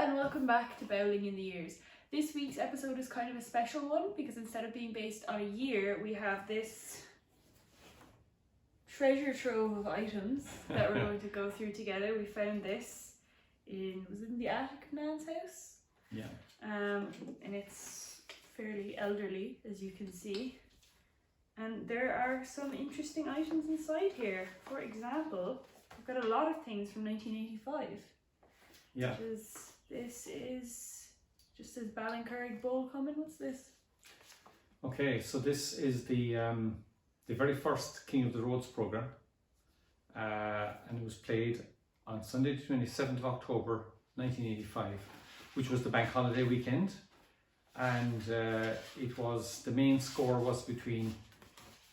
and welcome back to Bowling in the Years. This week's episode is kind of a special one because instead of being based on a year, we have this treasure trove of items that we're going to go through together. We found this was it in the attic of Nan's house? Yeah. And it's fairly elderly, as you can see. And there are some interesting items inside here. For example, we've got a lot of things from 1985. Yeah. This is just this Ballincollig bowl coming. What's this? Okay, so this is the very first King of the Roads programme, and it was played on Sunday the 27th of October 1985, which was the bank holiday weekend, and the main score was between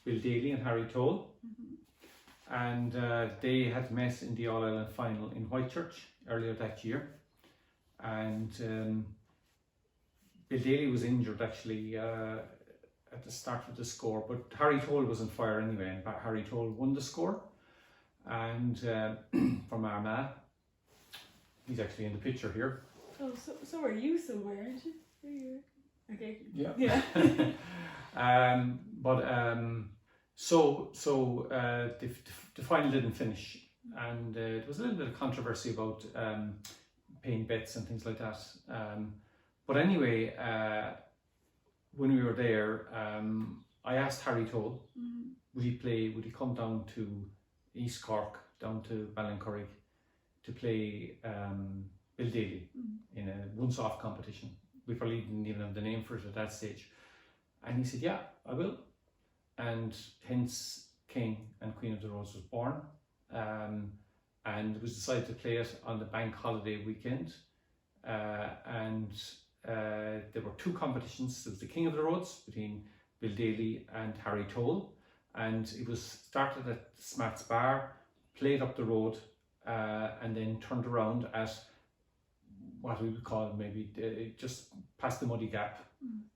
Bill Daly and Harry Toll, and they had met in the All-Ireland final in Whitechurch earlier that year, and Bill Daly was injured actually at the start of the score, but Harry Toll was on fire anyway, and Harry Toll won the score. And from Armagh, he's actually in the picture here. Oh, so are you somewhere, aren't you? There you are. Okay. Yeah. Yeah. The final didn't finish, and there was a little bit of controversy about paying bets and things like that. But anyway, when we were there, I asked Harry Toll, would he come down to East Cork, down to Ballincollig, to play Bill Daly in a once-off competition. We probably didn't even have the name for it at that stage. And he said, yeah, I will. And hence King and Queen of the Roads was born. And it was decided to play it on the bank holiday weekend. And there were two competitions. There was the King of the Roads between Bill Daly and Harry Toll. And it was started at Smart's Bar, played up the road, and then turned around at what we would call maybe just past the Muddy Gap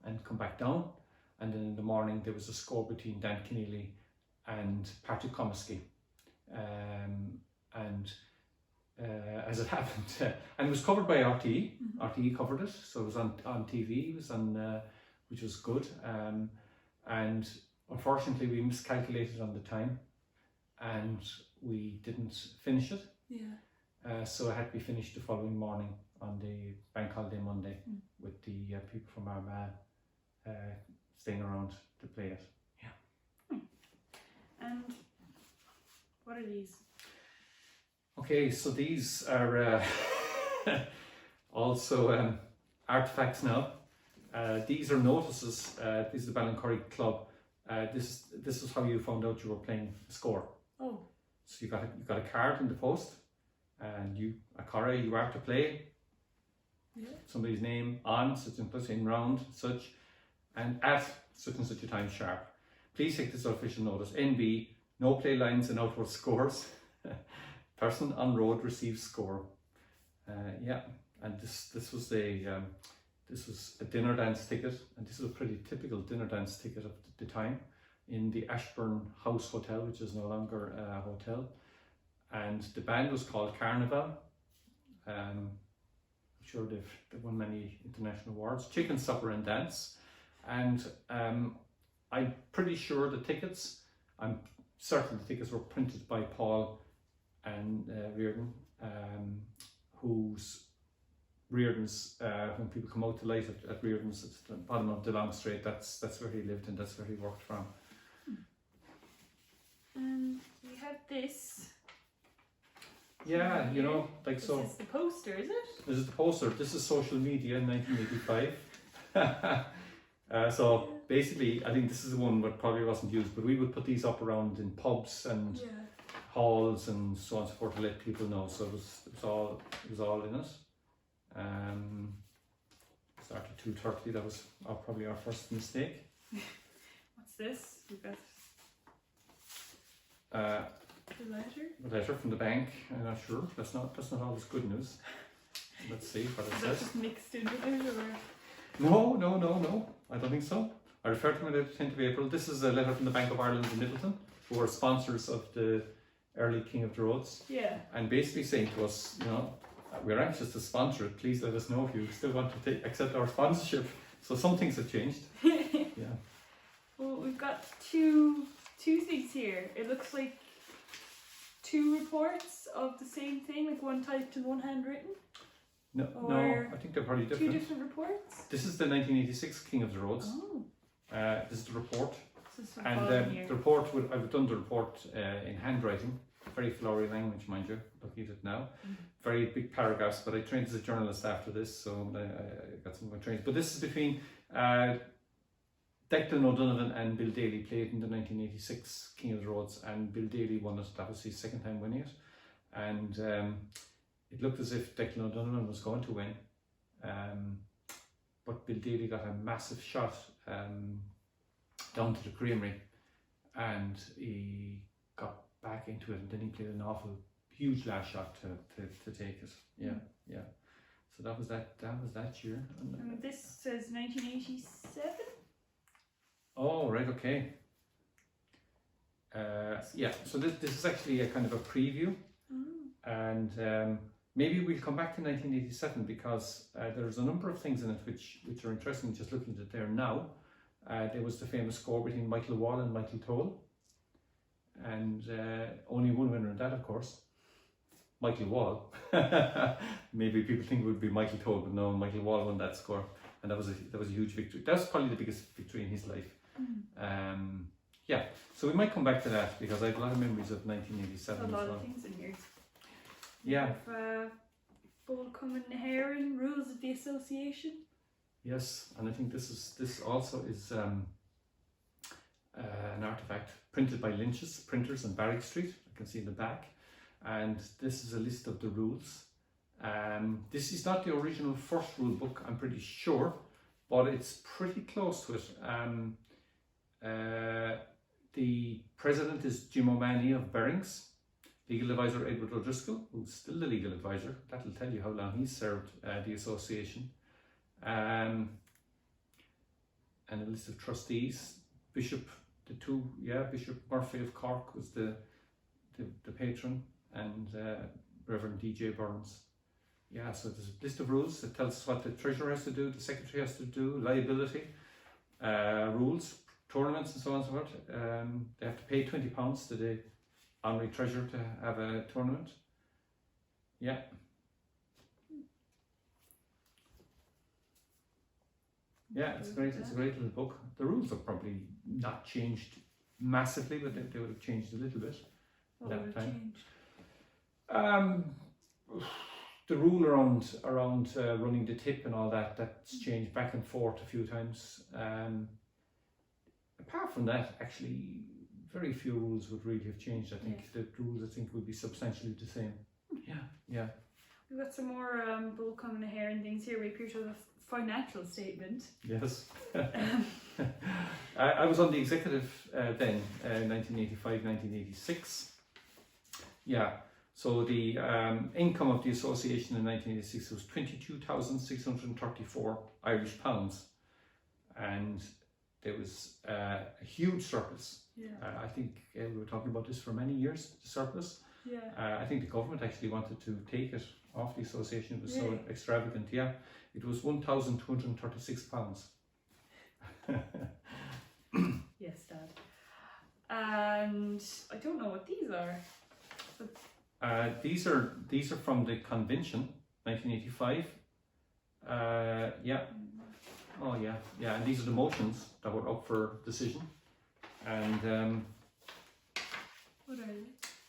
and come back down. And then in the morning there was a score between Dan Keneally and Patrick Comiskey. As it happened, and it was covered by RTE. RTE covered it, so it was on TV. It was on, which was good. And unfortunately, we miscalculated on the time, and we didn't finish it. Yeah. So it had to be finished the following morning on the bank holiday Monday, with the people from Armagh staying around to play it. Yeah. And what are these? Okay, so these are also artifacts now. These are notices. This is the Ballincollig Club. This is how you found out you were playing the score. Oh. So you got a card in the post, and you are to play. Yeah. Somebody's name on such and such in round such, and at such and such a time sharp. Please take this official notice. NB, no play lines and outward scores. Person on road receives score. Yeah, and this was a dinner dance ticket, and this was a pretty typical dinner dance ticket of the time in the Ashburn House Hotel, which is no longer a hotel. And the band was called Carnival. I'm sure they've won many international awards. Chicken Supper and Dance. And I'm pretty sure I'm certain the tickets were printed by Paul and Reardon, Reardon's, when people come out to light at Reardon's at the bottom of the Long Straight, that's where he lived and that's where he worked from. And we have this. Yeah, you know, like so. This is the poster, is it? This is the poster. This is social media in 1985. So basically, I think this is the one that probably wasn't used, but we would put these up around in pubs and halls and so on and so forth to let people know. So it was all in it. Started at 2:30. That was probably our first mistake. What's this? We've got the letter. A letter from the bank. I'm not sure. That's not always good news. Let's see what it Is that says. just mixed in with it, or? No. I don't think so. I referred to it at the 10th of April. This is a letter from the Bank of Ireland in Middleton, who are sponsors of the early King of the Roads. Yeah. And basically saying to us, you know, we're anxious to sponsor it. Please let us know if you still want to accept our sponsorship. So some things have changed. Yeah. Well, we've got two things here. It looks like two reports of the same thing, like one typed and one handwritten. No, Or I think they're probably Two different. different reports. This is the 1986 King of the Roads. Oh, This is the report. this is some And following here. the report, I've done the report in handwriting, very flowery language, mind you, looking at it now. Very big paragraphs, but I trained as a journalist after this, so I got some more training. But this is between Declan O'Donovan and Bill Daly, played in the 1986 King of the Roads, and Bill Daly won it. That was his second time winning it. And it looked as if Declan O'Donovan was going to win. But Bill Daly got a massive shot down to the creamery, and he got back into it, and then he played an awful huge last shot to take it. Yeah. So that was that year. And this says 1987. Oh, right, okay. Yeah, so this is actually a kind of a preview, and maybe we'll come back to 1987 because there's a number of things in it which are interesting. Just looking at it there now, there was the famous score between Michael Wall and Michael Toll, and only one winner in that, of course, Michael Wall. Maybe people think it would be Michael Toll, but no, Michael Wall won that score, and that was a huge victory. That's probably the biggest victory in his life. Yeah, so we might come back to that because I have a lot of memories of 1987 A lot as well. of things in here. Yeah. We have Bull Cumming Heron, Rules of the Association. Yes, and I think this also is an artifact printed by Lynch's Printers on Barrack Street. I can see in the back, and this is a list of the rules. This is not the original first rule book, I'm pretty sure, but it's pretty close to it. The president is Jim O'Mahony of Berings. Legal advisor Edward O'Driscoll, who's still the legal advisor. That'll tell you how long he's served the association. And a list of trustees. Bishop Murphy of Cork was the patron, and Reverend D.J. Burns. Yeah, so there's a list of rules that tells us what the treasurer has to do, the secretary has to do, liability, rules, tournaments and so on and so forth. They have to pay £20 to the honorary treasurer to have a tournament. Yeah. Yeah, it's great. It's a great little book. The rules have probably not changed massively, but they would have changed a little bit. What That would have time. changed? The rule around running the tip and all that's changed back and forth a few times. Apart from that, actually, very few rules would really have changed. I think the rules would be substantially the same. Yeah. We've got some more Bull Cumming Heron things here. We appear to have a financial statement. Yes. I was on the executive then, 1985, 1986. Yeah. So the income of the association in 1986 was 22,634 Irish pounds, and there was a huge surplus. Yeah. I think we were talking about this for many years, the surplus. Yeah. I think the government actually wanted to take it off the association. It was so Really? extravagant. Yeah, it was £1,236. Yes, Dad. And I don't know what these are. These are from the convention, 1985. Yeah. Oh yeah. And these are the motions that were up for decision, and What are they?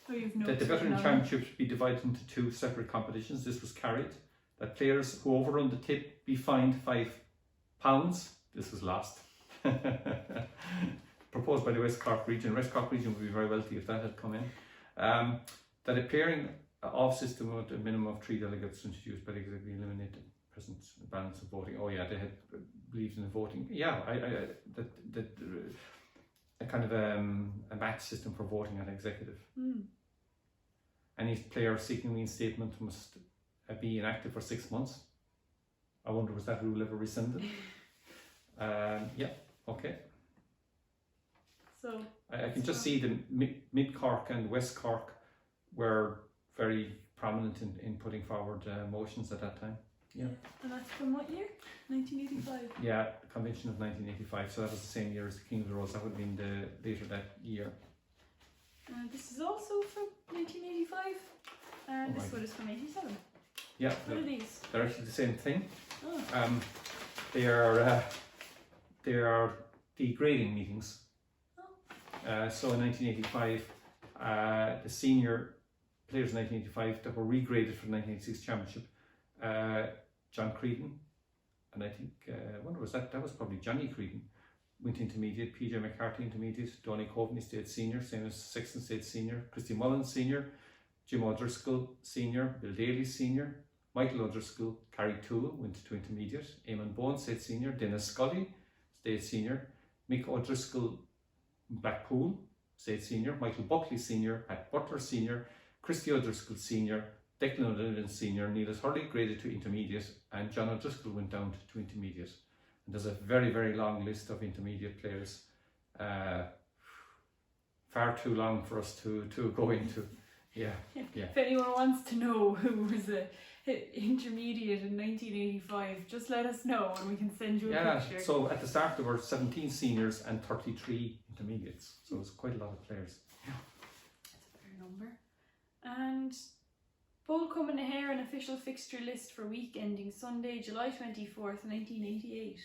Oh, you've that notes the veteran written on championships be divided into two separate competitions. This was carried. That players who overrun the tip be fined £5. This was lost. Proposed by the West Cork region. West Cork region would be very wealthy if that had come in. That a pairing off system with a minimum of 3 delegates introduced by the executive eliminate the present balance of voting. Oh yeah, they had believed in the voting. Yeah, that a kind of a match system for voting at executive. Any player seeking reinstatement must be inactive for 6 months. I wonder, was that rule ever rescinded? Yeah, okay. So I can just see the Mid Cork and West Cork were very prominent in putting forward motions at that time. Yeah. And that's from what year? 1985. Yeah, the convention of 1985. So that was the same year as the King of the Rose. That would have been later that year. This is also from 1985. And Oh this my. one is from 87. Yeah, What are these? they're actually the same thing. Oh. They are the grading meetings. So in 1985, the senior players in 1985 that were regraded for the 1986 championship, John Creedon, and I think when was that? That was probably Johnny Creedon. Went intermediate. PJ McCarthy intermediate. Donny Coveney stayed senior, same as Sexton stayed senior. Christy Mullins senior. Jim O'Driscoll senior. Bill Daly senior. Michael O'Driscoll, Carrie Toole went to intermediate. Eamon Bowen stayed senior. Dennis Scully stayed senior. Mick O'Driscoll, Blackpool stayed senior. Michael Buckley senior. Pat Butler senior. Christy O'Driscoll senior. Declan O'Donovan senior. Neelis Hurley graded to intermediate, and John O'Driscoll went down to intermediate. And there's a very, very long list of intermediate players. Far too long for us to go into. Yeah. If anyone wants to know who was a intermediate in 1985, just let us know and we can send you a picture. So at the start there were 17 seniors and 33 intermediates. So it was quite a lot of players. That's a fair number. And Bowl Coming Hair, an official fixture list for week ending Sunday, July 24th, 1988.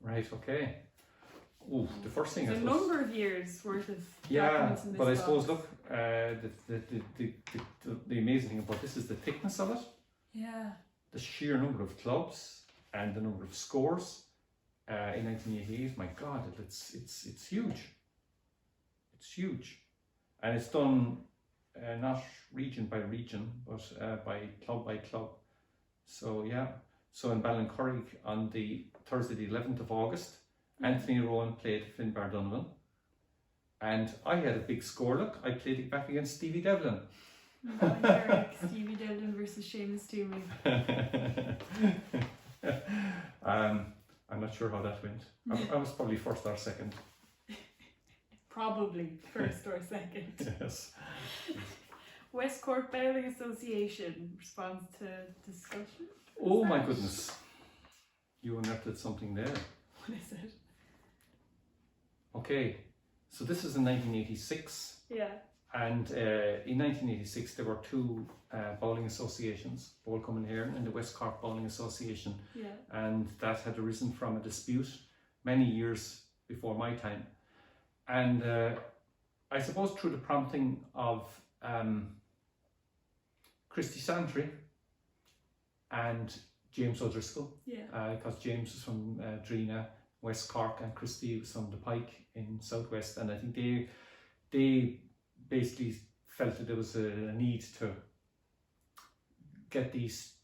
Right, okay. Ooh, the first thing There's I a suppose, number of years worth of yeah, documents in this but I box. suppose look, the amazing thing about this is the thickness of it, Yeah. the sheer number of clubs and the number of scores in 1988. My God, it's huge. It's huge, and it's done not region by region, but by club. So yeah, so in Ballincurry on the Thursday the 11th of August, Anthony Rowan played Finbar Donovan, and I had a big score. Look, I played it back against Stevie Devlin. Stevie Devlin versus Seamus Toomey. I'm not sure how that went. I was probably first or second. Probably first or second. Yes. West Cork Bowling Association response to discussion. Oh my goodness. You unearthed something there. What is it? Okay, so this is in 1986, Yeah. and in 1986 there were two bowling associations, Bowl Coming Hair and the West Cork Bowling Association, Yeah. and that had arisen from a dispute many years before my time. And I suppose through the prompting of Christy Santry and James O'Driscoll, Yeah. because James was from Drina, West Cork, and Christy was from the Pike in Southwest, and I think they basically felt that there was a need to get these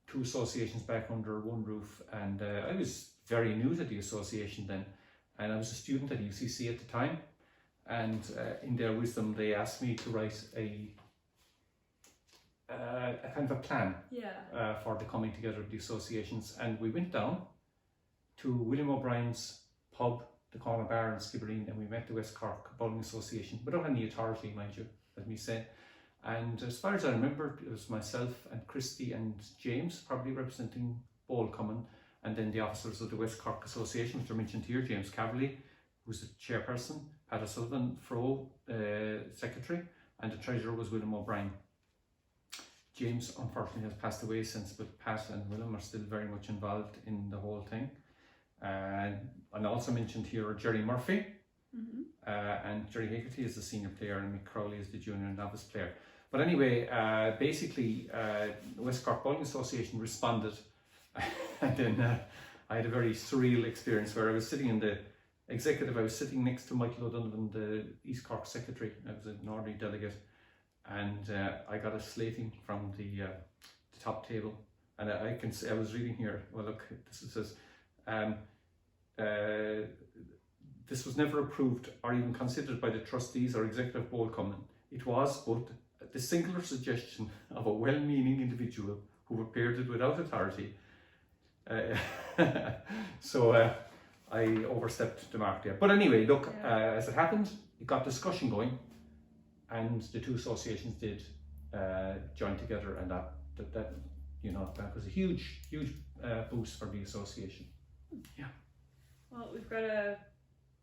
two associations back under one roof. And I was very new to the association then, and I was a student at UCC at the time, and in their wisdom they asked me to write a kind of a plan Yeah. for the coming together of the associations. And we went down to William O'Brien's pub, the Corner Bar in Skibbereen, and we met the West Cork Bowling Association without any authority, mind you, let me say. And as far as I remember, it was myself and Christy and James probably representing Bowl Common, and then the officers of the West Cork Association, which are mentioned here, James Caverley, who's the chairperson, Pat O'Sullivan, Fro, secretary, and the treasurer was William O'Brien. James unfortunately has passed away since, but Pat and William are still very much involved in the whole thing. And also mentioned here are Jerry Murphy, and Jerry Haggerty is the senior player, and Mick Crowley is the junior and novice player. But anyway, basically, the West Cork Bowling Association responded, and then I had a very surreal experience where I was sitting in the executive. I was sitting next to Michael O'Donovan, the East Cork secretary. I was an ordinary delegate, and I got a slating from the top table, and I was reading here. Well, look, this says. This was never approved or even considered by the trustees or executive Bowl Common. It was but the singular suggestion of a well-meaning individual who prepared it without authority. So I overstepped the mark there. But anyway, look, as it happened, it got discussion going, and the two associations did joined together, and that you know, that was a huge boost for the association. Well, we've got a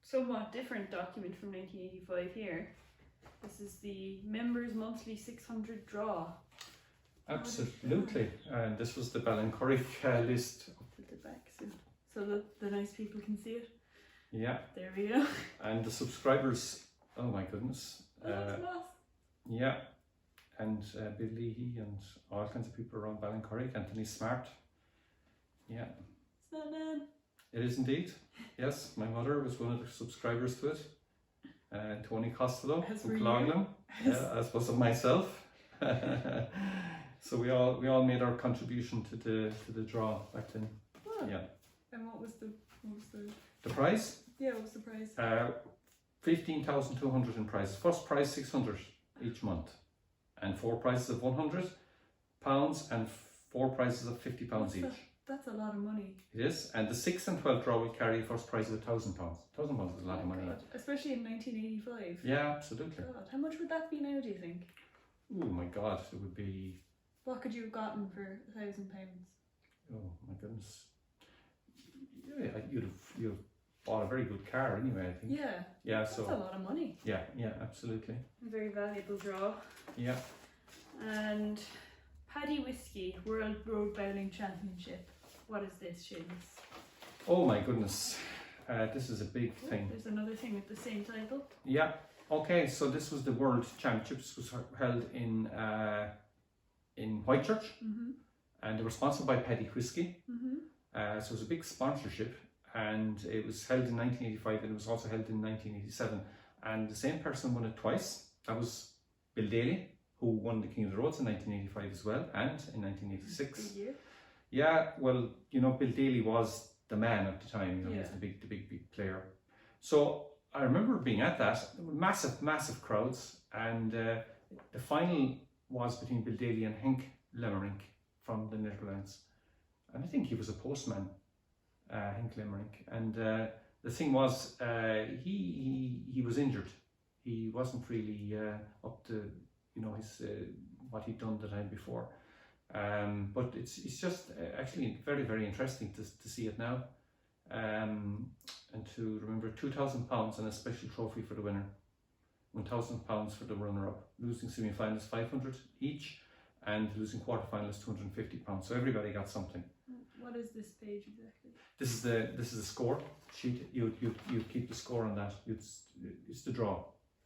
somewhat different document from 1985 here. This is the members' monthly 600 draw. Absolutely, and this was the Ballincurry list. At the back, so the nice people can see it. Yeah, There we go. and the subscribers, oh my goodness. That's nice. Yeah, and Bill Leahy and all kinds of people around Ballincurry, Anthony Smart. Yeah, It's not Nan. it is indeed. Yes, my mother was one of the subscribers to it. Tony Costello As from were you. Clonglam, as was myself. So we all made our contribution to the draw back then. Oh. Yeah. And what was the The prize, what was the prize? 15,200 in prizes. First prize 600 each month, and 4 prizes of £100 and 4 prizes of £50 each. That's a lot of money. It is, and the 6th and 12th draw will carry first prize of £1,000. £1,000 is a lot of money. God. Especially in 1985. Yeah, absolutely. God, how much would that be now, do you think? Oh my God, it would be. What could you have gotten for £1,000? Oh my goodness. Yeah, you'd have bought a very good car anyway, I think. Yeah. Yeah, That's a so lot of money. yeah, absolutely. A very valuable draw. Yeah. And Paddy Whiskey World Road Bowling Championship. What is this, Shins? Oh my goodness. This is a big thing. There's another thing with the same title. Yeah. Okay, so this was the World Championships, was held in Whitechurch, and they were sponsored by Paddy Whiskey. So it was a big sponsorship, and it was held in 1985, and it was also held in 1987. And the same person won it twice. That was Bill Daly, who won the King of the Roads in 1985 as well, and in 1986. Good year. Yeah, well, you know, Bill Daly was the man at the time. You know, he was Yeah. the big player. So I remember being at that. There were massive crowds, and the final was between Bill Daly and Henk Lemmerink from the Netherlands, and I think he was a postman, Henk Lemmerink. And the thing was, he was injured. He wasn't really up to, you know, his what he'd done the time before. But it's just actually very interesting to see it now, and to remember £2,000 and a special trophy for the winner, £1,000 for the runner-up, losing semi-finals 500 each, and losing quarter-finals £250. So everybody got something. What is this page exactly? This is the score sheet. You keep the score on that. It's the draw.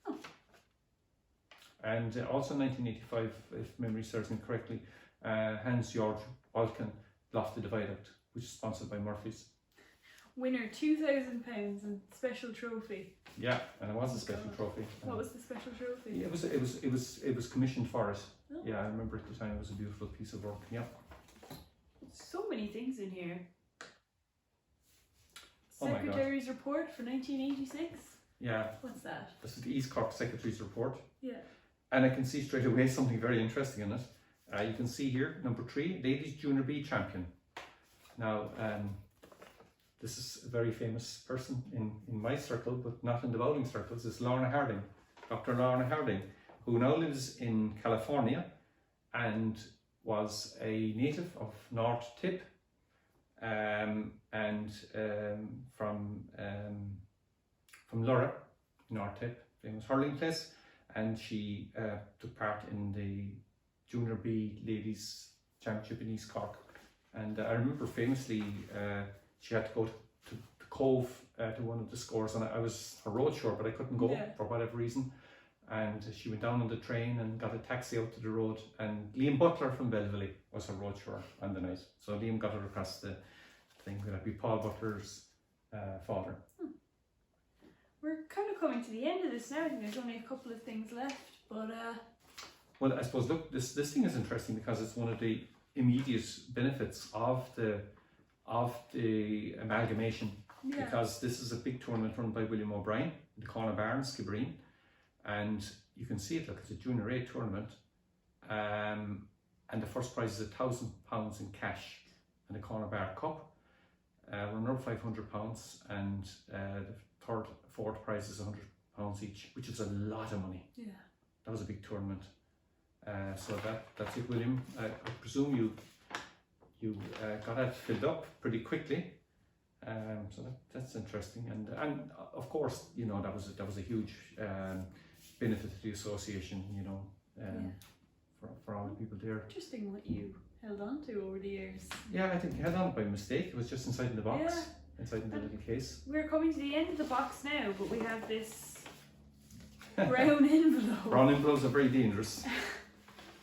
Oh. And also in 1985, if memory serves me correctly, Hans-Georg Balken lofted the viaduct, which is sponsored by Murphy's. Winner £2,000 and special trophy. Yeah, and it was a special God. trophy. What was the special trophy? It was commissioned for it. Oh. Yeah, I remember at the time it was a beautiful piece of work. Yeah. So many things in here. Oh my God. Secretary's report for 1986. Yeah, What's that? this is the East Cork Secretary's report. Yeah. And I can see straight away something very interesting in it. You can see here, number 3, Ladies Junior B Champion. Now, this is a very famous person in my circle, but not in the bowling circles. It's Lorna Harding, Dr. Lorna Harding, who now lives in California and was a native of North Tip, and from Lurra, North Tip, famous hurling place. And she took part in the Junior B Ladies Championship in East Cork. And I remember famously she had to go to the Cove to one of the scores, and I was her road show, but I couldn't go for whatever reason. And she went down on the train and got a taxi out to the road, and Liam Butler from Belleville was her road show on the night. So Liam got her across the thing. That'd be Paul Butler's father. We're kind of coming to the end of this now. I think there's only a couple of things left, but well, I suppose, look, this thing is interesting because it's one of the immediate benefits of the amalgamation, because this is a big tournament run by William O'Brien, the Corner Bar in Skibbereen, and you can see it. Look, it's a Junior A tournament, and the first prize is £1,000 in cash and a Corner Bar Cup. Runner-up £500, and the fourth prize is £100 each, which is a lot of money. yeah. That was a big tournament. So that's it, William. I presume you got that filled up pretty quickly. So that's interesting, and of course, you know, that was a huge benefit to the association, you know, for all the people there. Interesting what you held on to over the years. Yeah, I think I held on by mistake. It was just inside in the box, Yeah. inside in the little case. We're coming to the end of the box now, but we have this brown envelope. Brown envelopes are very dangerous.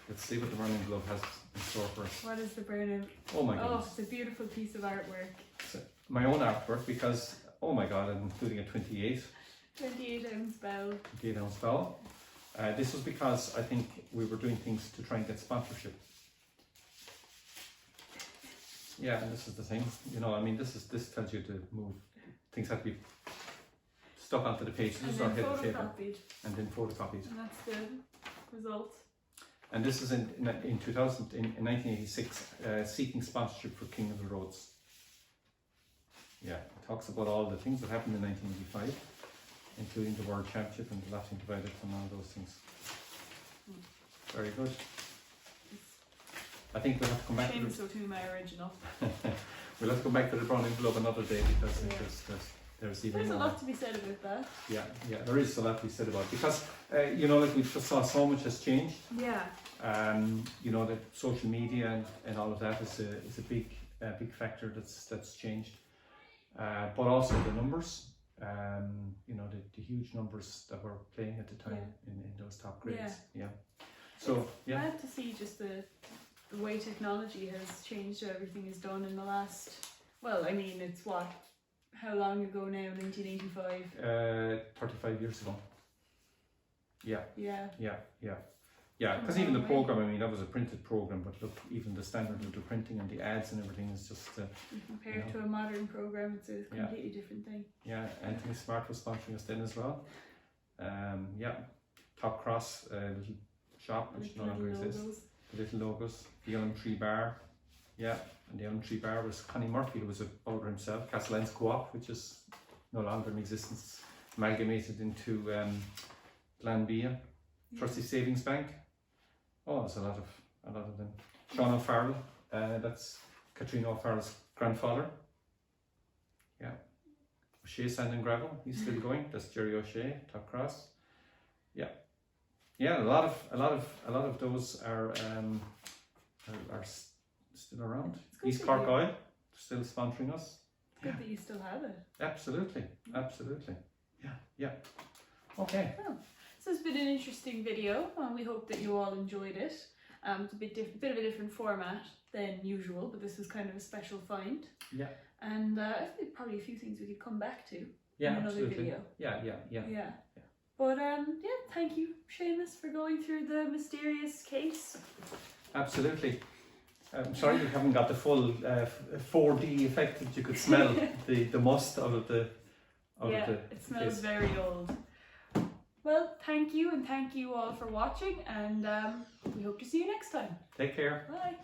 Let's see what the brown envelope has in store for us. What is the brown envelope? Oh my Oh, goodness. it's a beautiful piece of artwork. It's my own artwork because, oh my god, I'm including a 28 28-ounce bell. ounce bell. This was because I think we were doing things to try and get sponsorship. Yeah, and this is the thing, you know, I mean, this tells you to move, things have to be stuck onto the page, And this is our then head of paper, photocopied. and then photocopied. And that's the result. And this is in 1986, seeking sponsorship for King of the Roads. Yeah, it talks about all the things that happened in 1985, including the World Championship and the Laughing Viaduct and all those things. Very good. I think we'll have to come back to Shame the, so to my original. we'll have to come back to the brown envelope another day because Yeah. there's even There's a more. lot to be said about that. Yeah, there is a lot to be said about it because you know, like we just saw, so much has changed. Yeah. You know, that social media and all of that is a big factor that's changed. But also the numbers. You know, the huge numbers that were playing at the time in those top grades. Yeah. So yeah. Glad to see just the way technology has changed how everything is done in the last. Well, I mean, it's what. How long ago now? 1985. 35 years ago. Yeah. Yeah. Because even the program, I mean, that was a printed program, but look, even the standard of the printing and the ads and everything is just. Compared to a modern program, it's a completely different thing. Yeah, Anthony Smart was sponsoring us then as well. Top Cross, little shop which no longer exists. The little logos, the Elm Tree Bar. Yeah, and the Elm Tree Bar was Connie Murphy, who was a owner himself. Castellan's Co-op, which is no longer in existence, amalgamated into Glanbia. Trustee Savings Bank. Oh, there's a lot of them. Sean O'Farrell, that's Katrina O'Farrell's grandfather. Yeah. O'Shea Sand and Gravel, he's still going. That's Jerry O'Shea, Top Cross. Yeah, a lot of those are still around. East Cork Oil still sponsoring us. It's good that you still have it. Absolutely. Yeah. Okay. Well, this has been an interesting video, and we hope that you all enjoyed it. It's a bit of a different format than usual, but this was kind of a special find. Yeah. And I think probably a few things we could come back to Yeah, in another absolutely. video. Yeah. But thank you, Seamus, for going through the mysterious case. Absolutely. I'm sorry you haven't got the full 4D effect that you could smell the must out of the It smells case. very old. Well, thank you, and thank you all for watching, and we hope to see you next time. Take care. Bye.